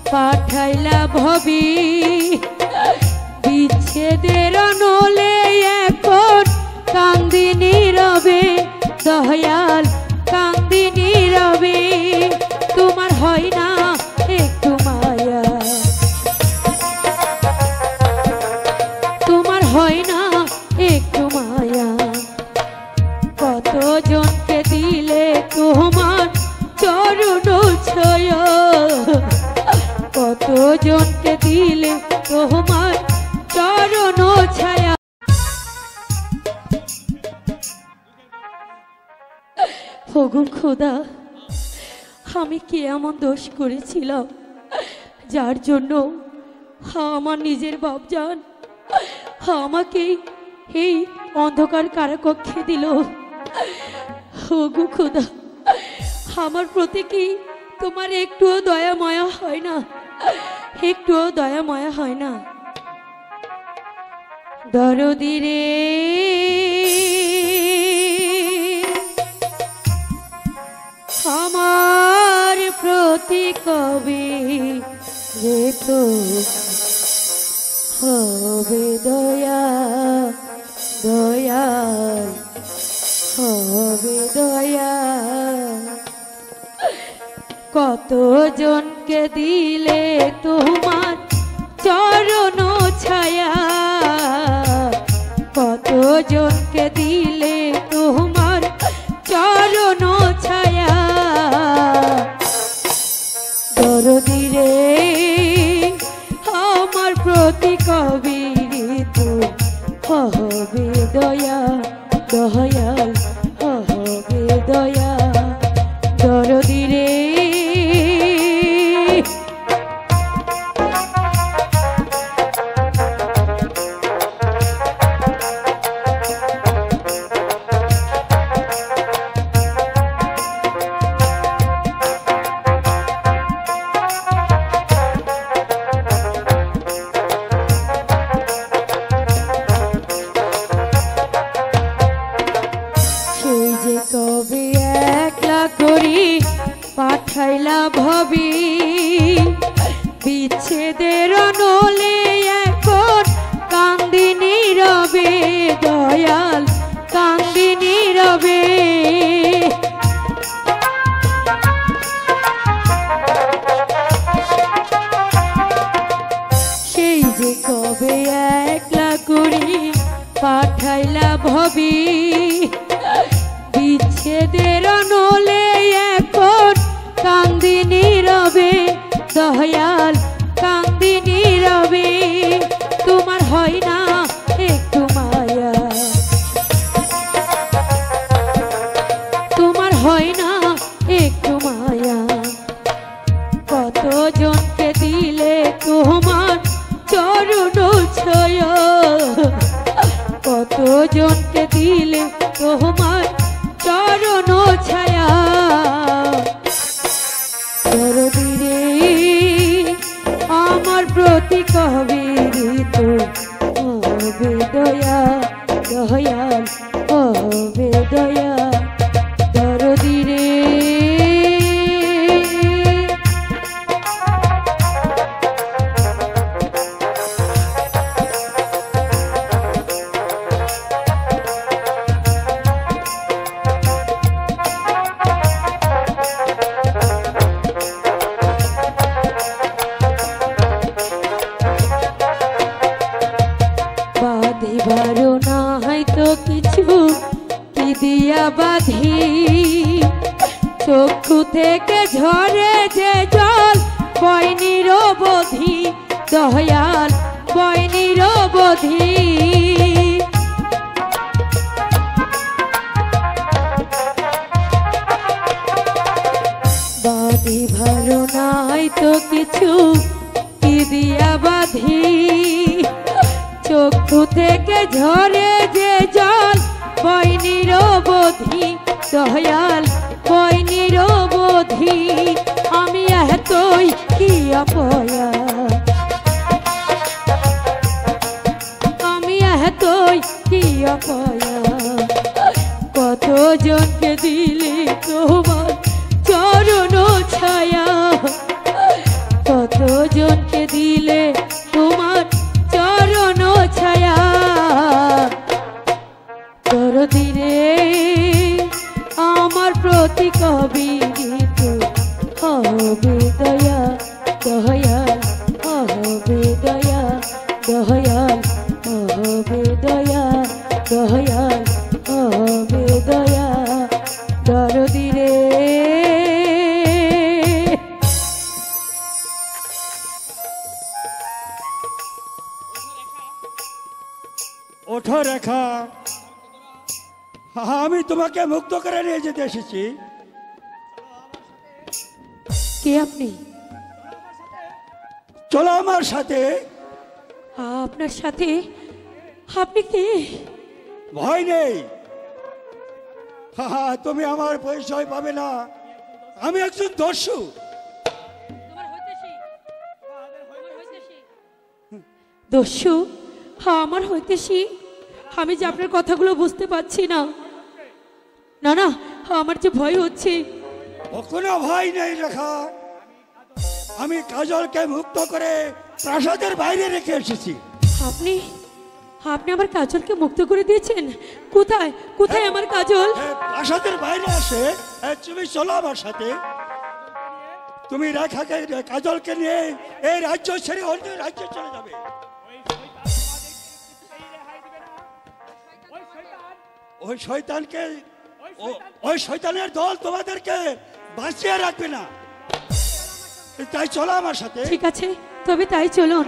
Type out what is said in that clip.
পাঠাইলা ভবি বিচ্ছেদের নলে এখন কান্দি নীরবে দয়াল কান্দি নীরবে তোমার হয় না একটু মায়া তোমার হয় না একটু মায়া কত জনকে দিলে তোমার চরণ ছয়া কত জনকে দিলে তোমার চরণ ছায়া ওগো খোদা আমি কি এমন দোষ করেছিলাম যার জন্য আমার নিজের বাপজান আমাকে এই অন্ধকার কারাকক্ষে দিল ওগো খোদা আমার প্রতি কি তোমার একটুও দয়া মায়া হয় না একটুও দয়া মায়া হয় না দরদি রে আমার প্রতি কবে রে তো হবে দয়া দয়া হবে দয়া কত জনকে দিলে তোমার চরণ ছায়া কত জনকে দিলে তোমার চরণ ছায়া দরদি রে আমার প্রতি কবি তো হবে দয়া দয়াল হবে দয়া দরদি রে পাঠাইলা ভবি বিচ্ছেদের নলে এখন কান্দি নীরবে দয়াল কান্দি নীরবে সেই যে কবে একলা করি পাঠাইলা ভবি বিচ্ছেদের নলে এখন কান্দি নীরবে দয়াল কান্দি নীরবে তোমার হয় না একটু মায়া তোমার হয় না একটু মায়া কত জনকে দিলে তোমার চরণ ছয়া কত জনকে দিলে তোমার চরণ ছায়া দরদি রে আমার প্রতি কবে তো হবে দয়া দয়াল হবে দয়া দরদি রে বাঁধিবারও না হয়তো কিছু কি দিয়া বাঁধি চক্ষু থেকে ঝরে যে জল বয় নিরবধি দয়াল বয় নিরবধি বাঁধিবারও না হয়তো কিছু কি দিয়া বাঁধি চক্ষু থেকে ঝরে যে জল বয় নিরবধি দয়াল বয় নিরবধি আমি এতই কি অপয়া আমি এতই কি অপয়া কত জনকে দিলে তোমার চরণ ছায়া কত জনকে দিলে তোমার চরণ ছায়া দরদি রে আমার প্রতি কবি গীত হবে দয়া দয়াল হবে দয়া দয়াল হবে দয়া দয়াল হবে দয়া দরদি রে। ওঠো রেখা, আমি তোমাকে মুক্ত করে নিয়ে যেতে এসেছি। কে আপনি? চলো আমার সাথে। আপনার সাথে? আপনি কে? ভয় নেই, তুমি আমার পরিচয় পাবে না। আমি একজন দস্যু। দস্যু? আমার হইতেছি? আমি যে আপনার কথাগুলো বুঝতে পারছি না। না না, আমার যে ভয় হচ্ছে। কোনো ভয় নেই রেখা, আমি কাজলকে মুক্ত করে প্রাসাদের বাইরে রেখে এসেছি। আপনি আপনি আমার কাজলকে মুক্ত করে দিয়েছেন? কোথায় কোথায় আমার কাজল? প্রাসাদের বাইরে আসে। তুমি চলো আমার সাথে। তুমি রেখাকে কাজলকে নিয়ে এই রাজ্য ছেড়ে অন্য রাজ্যে চলে যাবে। ওই শয়তানকে, ওই শয়তানের দল তোমাদেরকে বাঁচিয়ে রাখবে না। তাই চলো আমার সাথে। ঠিক আছে, তবে তাই চলুন।